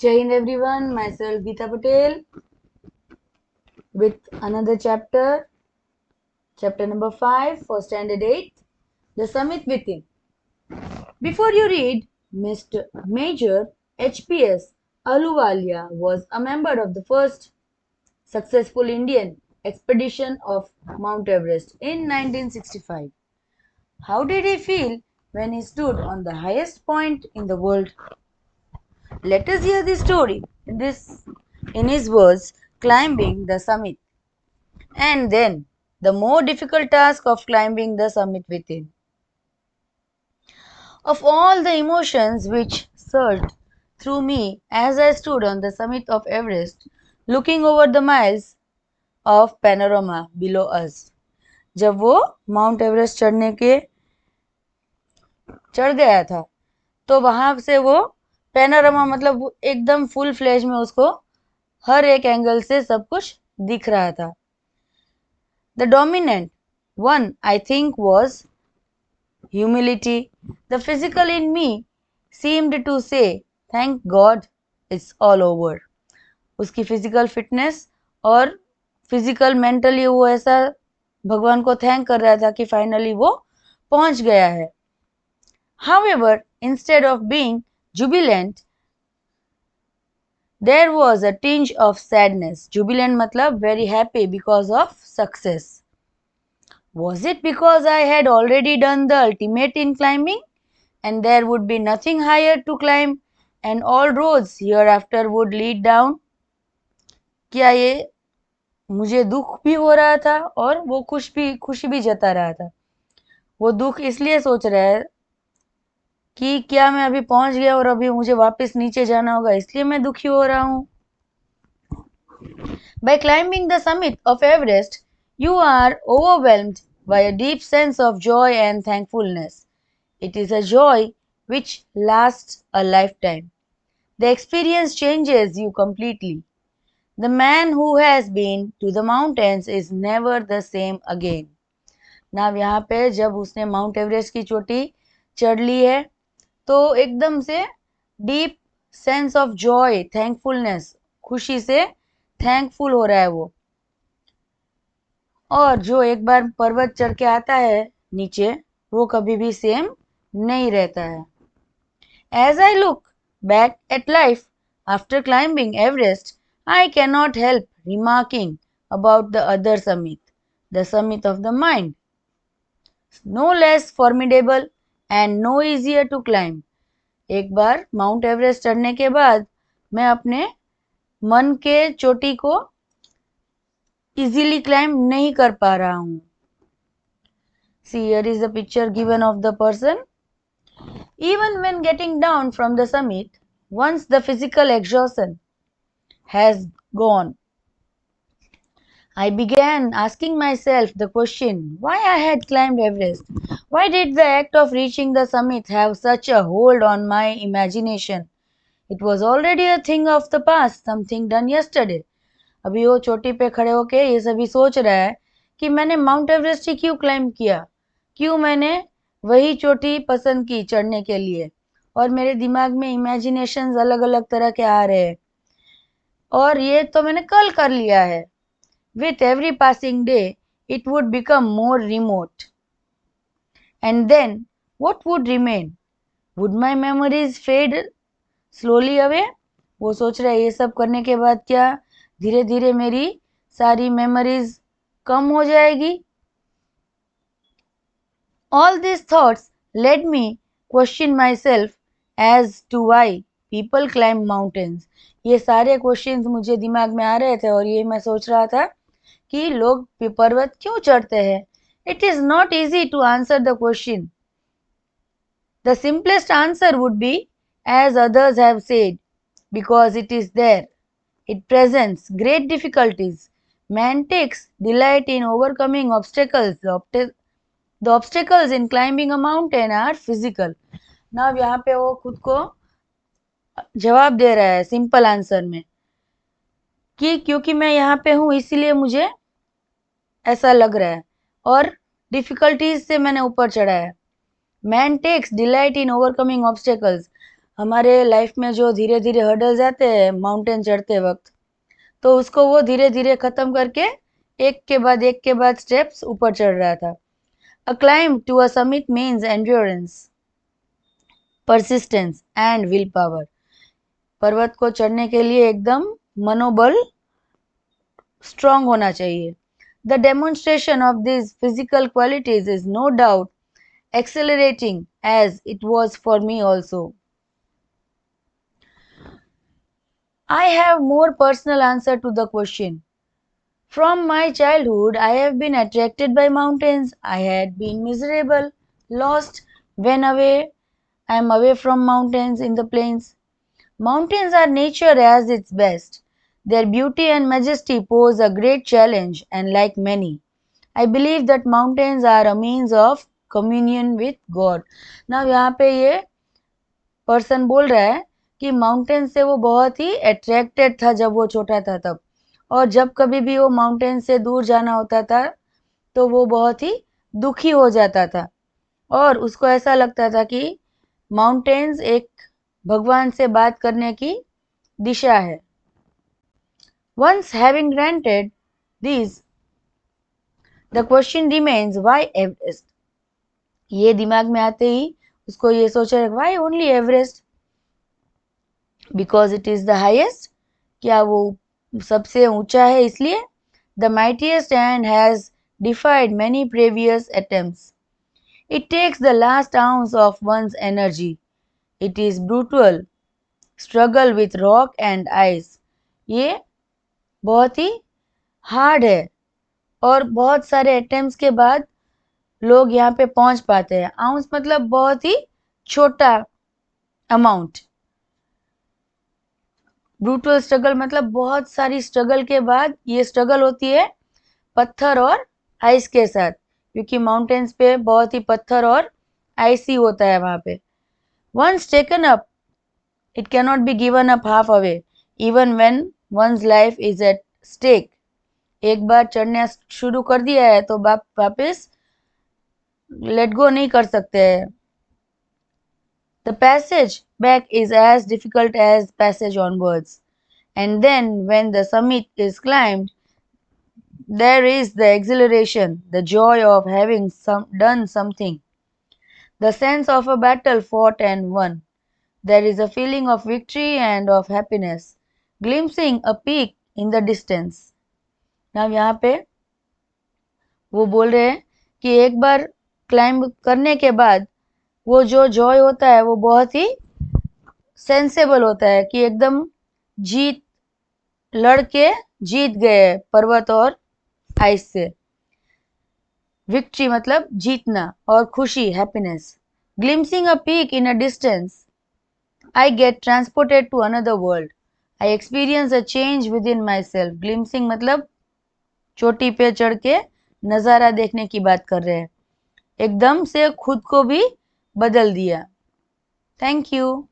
Jai Hind everyone, myself Geeta Patel with another chapter number 5 for standard 8, The Summit Within. Before you read, Mr. Major HPS Ahluwalia was a member of the first successful Indian expedition of Mount Everest in 1965. How did he feel when he stood on the highest point in the world? Let us hear the story in his words, climbing the summit. And then the more difficult task of climbing the summit within. Of all the emotions which surged through me as I stood on the summit of Everest, looking over the miles of panorama below us. जब वो mount Everest चढ़ गया था तो वहां से वो panorama मतलब एकदम फुल फ्लैश में उसको हर एक एंगल से सब कुछ दिख रहा था. The dominant one, I think, was humility. The physical in me seemed to say, Thank God it's all over. उसकी फिजिकल फिटनेस और फिजिकल मेंटली वो ऐसा भगवान को थैंक कर रहा था कि फाइनली वो पहुंच गया है. However, instead of being jubilant, there was a tinge of sadness. Jubilant matlab very happy because of success. Was it because I had already done the ultimate in climbing and there would be nothing higher to climb and all roads hereafter would lead down? क्या ये मुझे दुख भी हो रहा था और वो खुशी भी जता रहा था. वो दुख इसलिए सोच रहा है कि क्या मैं अभी पहुंच गया और अभी मुझे वापस नीचे जाना होगा, इसलिए मैं दुखी हो रहा हूं. By climbing the summit of Everest, you are overwhelmed by a deep sense of joy and thankfulness. It is a joy which lasts a lifetime. The experience changes you completely. The man who has been to the mountains is never the same again. Now यहाँ पे जब उसने mount Everest की चोटी चढ़ ली है तो एकदम से deep sense of Joy, thankfulness, खुशी से थैंकफुल हो रहा है वो. और जो एक बार पर्वत चढ़ के आता है नीचे वो कभी भी सेम नहीं रहता है. As I look back at life after climbing Everest, I cannot help remarking about the other summit, the summit of the mind. No less formidable and no easier to climb. एक बार mount Everest चढ़ने के बाद मैं अपने मन के चोटी को इजीली क्लाइम नहीं कर पा रहा हूं. See, here is the picture given of the person. Even when getting down from the summit, once the physical exhaustion has gone, I began asking myself the question why I had climbed Everest. Why did the act of reaching the summit have such a hold on my imagination? It was already a thing of the past, something done yesterday. अभी वो चोटी पे खड़े होके ये सभी सोच रहा है कि मैंने माउंट एवरेस्ट ही क्यों क्लाइम किया, क्यों मैंने वही चोटी पसंद की चढ़ने के लिए. और मेरे दिमाग में इमेजिनेशंस अलग अलग तरह के आ रहे हैं और ये तो मैंने कल कर लिया है. With every passing day, it would become more remote. And then, what would remain? Would my memories fade slowly away? वो सोच रहा है ये सब करने के बाद क्या धीरे धीरे मेरी सारी मेमोरीज कम हो जाएगी. All these thoughts led me question myself as to why people climb mountains. ये सारे क्वेश्चंस मुझे दिमाग में आ रहे थे और ये मैं सोच रहा था कि लोग पर्वत क्यों चढ़ते हैं. It is not easy to answer the question. The simplest answer would be, as others have said, because it is there. It presents great difficulties. Man takes delight in overcoming obstacles. The obstacles in climbing a mountain are physical. Now यहाँ पे वो खुद को जवाब दे रहा है simple answer में कि क्योंकि मैं यहाँ पे हूँ इसीलिए मुझे ऐसा लग रहा है और डिफिकल्टीज से मैंने ऊपर चढ़ा है. Man takes delight in overcoming obstacles. हमारे लाइफ में जो धीरे धीरे हर्डल्स आते हैं माउंटेन चढ़ते वक्त, तो उसको वो धीरे धीरे खत्म करके एक के बाद स्टेप्स ऊपर चढ़ रहा था. A climb to a summit means endurance, persistence and willpower. पर्वत को चढ़ने के लिए एकदम मनोबल स्ट्रांग होना चाहिए. The demonstration of these physical qualities is no doubt accelerating as it was for me also. I have more personal answer to the question. From my childhood, I have been attracted by mountains. I had been miserable, lost when away. I am away from mountains in the plains. Mountains are nature at its best. Their beauty and majesty pose a great challenge, and like many, I believe that mountains are a means of communion with God. Now यहाँ पे ये person बोल रहा है कि mountain से वो बहुत ही अट्रैक्टेड था जब वो छोटा था तब, और जब कभी भी वो माउंटेन से दूर जाना होता था तो वो बहुत ही दुखी हो जाता था और उसको ऐसा लगता था कि माउंटेन्स एक भगवान से बात करने की दिशा है. Once having granted these, the question remains why Everest? ये दिमाग में आते ही उसको ये सोचा why only Everest? Because it is the highest? क्या वो सबसे ऊंचा है इसलिए? The mightiest and has defied many previous attempts. It takes the last ounce of one's energy. It is brutal. Struggle with rock and ice. ये बहुत ही hard है और बहुत सारे अटेम्प्ट्स के बाद लोग यहाँ पे पहुंच पाते हैं. आउंस मतलब बहुत ही छोटा अमाउंट. ब्रूटल स्ट्रगल मतलब बहुत सारी स्ट्रगल के बाद ये स्ट्रगल होती है पत्थर और आइस के साथ, क्योंकि माउंटेन्स पे बहुत ही पत्थर और आइस ही होता है वहां पे. Once taken up, it cannot be given up half away, even when one's life is at stake. एक बार चढ़ना शुरू कर दिया है तो वापस लेट गो नहीं कर सकते हैं. The passage back is as difficult as passage onwards. And then when the summit is climbed, there is the exhilaration, the joy of having done something, the sense of a battle fought and won. There is a feeling of victory and of happiness, glimpsing a peak in the distance. Now यहाँ पे वो बोल रहे हैं कि एक बार climb करने के बाद वो जो जॉय होता है वो बहुत ही सेंसेबल होता है कि एकदम जीत लड़के जीत गए पर्वत और आइस से. विक्ट्री मतलब जीतना और खुशी happiness. Glimpsing a peak in a distance, I get transported to another world. I experience a change within myself. Glimpsing मतलब चोटी पे चढ़ के नज़ारा देखने की बात कर रहे हैं. एकदम से खुद को भी बदल दिया. Thank you.